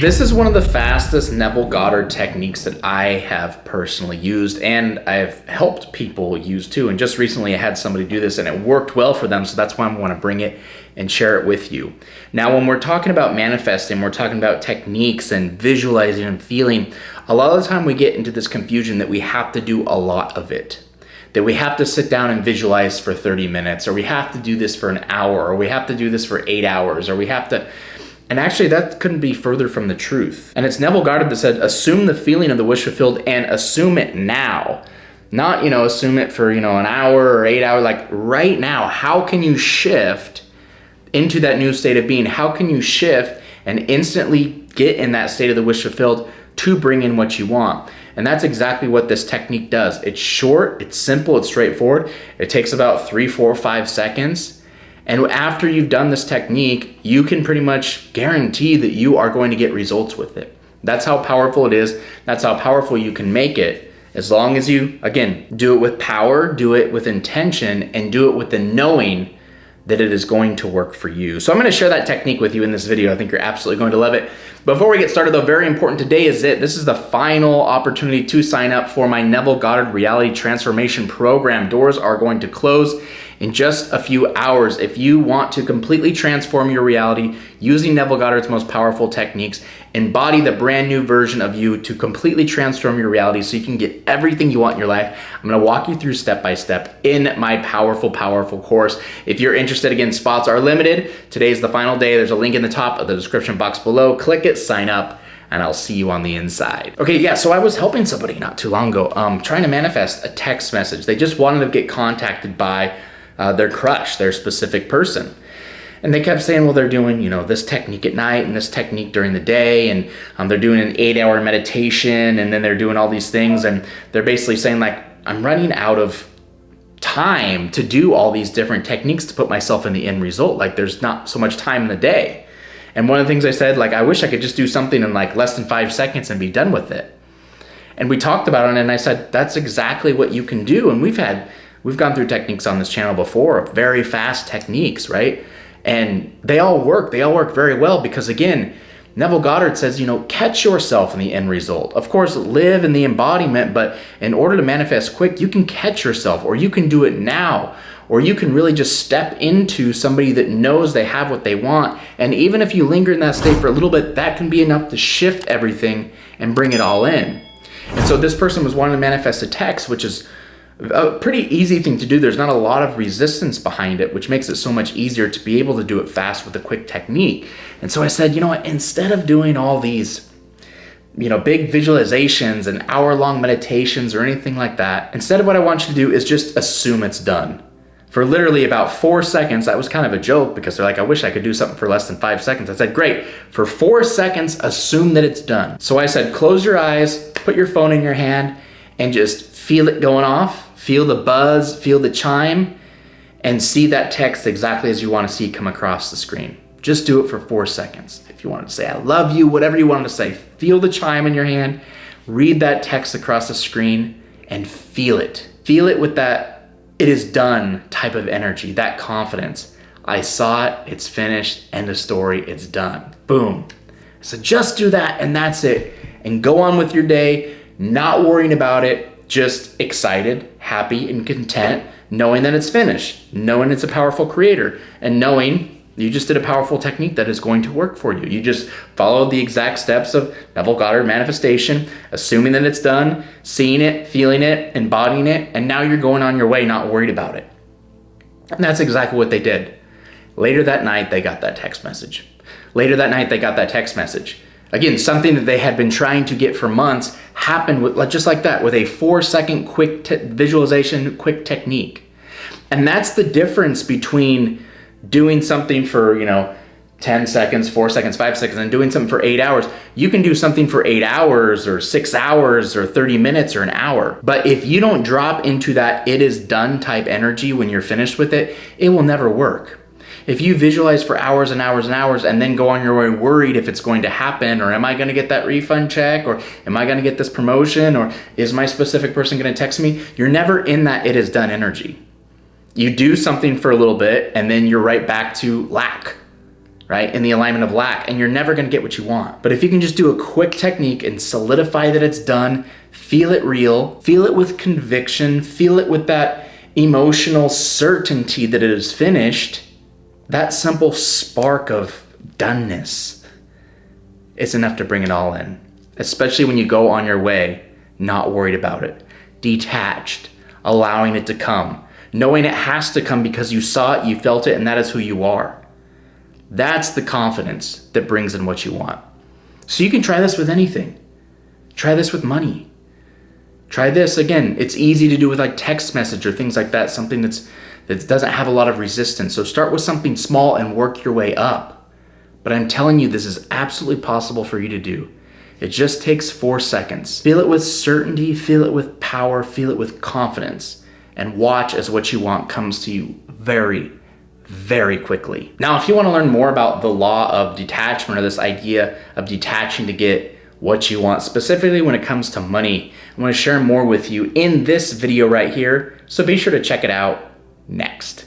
This is one of the fastest Neville Goddard techniques that I have personally used, and I've helped people use too. And just recently I had somebody do this and it worked well for them, so that's why I want to bring it and share it with you. Now, when we're talking about manifesting, we're talking about techniques and visualizing and feeling, a lot of the time we get into this confusion that we have to do a lot of it. That we have to sit down and visualize for 30 minutes, or we have to do this for an hour, or we have to do this for 8 hours, or we have to... And actually, that couldn't be further from the truth. And it's Neville Goddard that said, assume the feeling of the wish fulfilled and assume it now. Not, assume it for, an hour or 8 hours, like right now. How can you shift into that new state of being? How can you shift and instantly get in that state of the wish fulfilled to bring in what you want? And that's exactly what this technique does. It's short, it's simple, it's straightforward. It takes about 3, 4, 5 seconds. And after you've done this technique, you can pretty much guarantee that you are going to get results with it. That's how powerful it is. That's how powerful you can make it. As long as you, again, do it with power, do it with intention, and do it with the knowing that it is going to work for you. So I'm going to share that technique with you in this video. I think you're absolutely going to love it. Before we get started though, very important, today is it. This is the final opportunity to sign up for my Neville Goddard Reality Transformation Program. Doors are going to close in just a few hours. If you want to completely transform your reality using Neville Goddard's most powerful techniques, embody the brand new version of you to completely transform your reality so you can get everything you want in your life, I'm gonna walk you through step by step in my powerful course. If you're interested, again, spots are limited. Today's the final day. There's a link in the top of the description box below. Click it, sign up, and I'll see you on the inside. Okay, yeah, so I was helping somebody not too long ago, trying to manifest a text message. They just wanted to get contacted by their crush, their specific person. And they kept saying, well, they're doing, this technique at night and this technique during the day, and they're doing an 8-hour meditation, and then they're doing all these things, and they're basically saying, like, I'm running out of time to do all these different techniques to put myself in the end result. Like, there's not so much time in the day. And one of the things I said, like, I wish I could just do something in like less than 5 seconds and be done with it. And we talked about it, and I said, that's exactly what you can do. And we've gone through techniques on this channel before, very fast techniques, right? And they all work very well because, again, Neville Goddard says, catch yourself in the end result. Of course, live in the embodiment, but in order to manifest quick, you can catch yourself, or you can do it now, or you can really just step into somebody that knows they have what they want. And even if you linger in that state for a little bit, that can be enough to shift everything and bring it all in. And so this person was wanting to manifest a text, which is a pretty easy thing to do. There's not a lot of resistance behind it, which makes it so much easier to be able to do it fast with a quick technique. And so I said, you know what, instead of doing all these, big visualizations and hour-long meditations or anything like that, instead of what I want you to do is just assume it's done. For literally about 4 seconds, that was kind of a joke because they're like, I wish I could do something for less than 5 seconds. I said, great, for 4 seconds, assume that it's done. So I said, close your eyes, put your phone in your hand, and just feel it going off. Feel the buzz, feel the chime, and see that text exactly as you want to see come across the screen. Just do it for 4 seconds. If you wanted to say, I love you, whatever you wanted to say, feel the chime in your hand, read that text across the screen, and feel it. Feel it with that, it is done type of energy, that confidence. I saw it, it's finished, end of story, it's done. Boom. So just do that, and that's it. And go on with your day, not worrying about it, just excited, happy, and content, knowing that it's finished, knowing it's a powerful creator, and knowing you just did a powerful technique that is going to work for you. You just followed the exact steps of Neville Goddard manifestation, assuming that it's done, seeing it, feeling it, embodying it, and now you're going on your way, not worried about it. And that's exactly what they did. Later that night, they got that text message. Again, something that they had been trying to get for months happened with, just like that, with a 4-second quick visualization, quick technique. And that's the difference between doing something for, 10 seconds, 4 seconds, 5 seconds, and doing something for 8 hours. You can do something for 8 hours or 6 hours or 30 minutes or an hour. But if you don't drop into that it is done type energy when you're finished with it, it will never work. If you visualize for hours and hours and hours and then go on your way worried if it's going to happen, or am I going to get that refund check, or am I going to get this promotion, or is my specific person going to text me, you're never in that it is done energy. You do something for a little bit and then you're right back to lack. right? In the alignment of lack, and you're never gonna get what you want. But if you can just do a quick technique and solidify that it's done, feel it real, feel it with conviction, feel it with that emotional certainty that it is finished, that simple spark of doneness is enough to bring it all in. Especially when you go on your way, not worried about it, detached, allowing it to come, knowing it has to come because you saw it, you felt it, and that is who you are. That's the confidence that brings in what you want. So you can try this with anything. Try this with money. Try this, again, it's easy to do with like text message or things like that, something that doesn't have a lot of resistance. So start with something small and work your way up. But I'm telling you, this is absolutely possible for you to do. It just takes 4 seconds. Feel it with certainty, feel it with power, feel it with confidence, and watch as what you want comes to you very, very quickly. Now, if you want to learn more about the law of detachment, or this idea of detaching to get what you want, specifically when it comes to money, I'm going to share more with you in this video right here. So be sure to check it out next.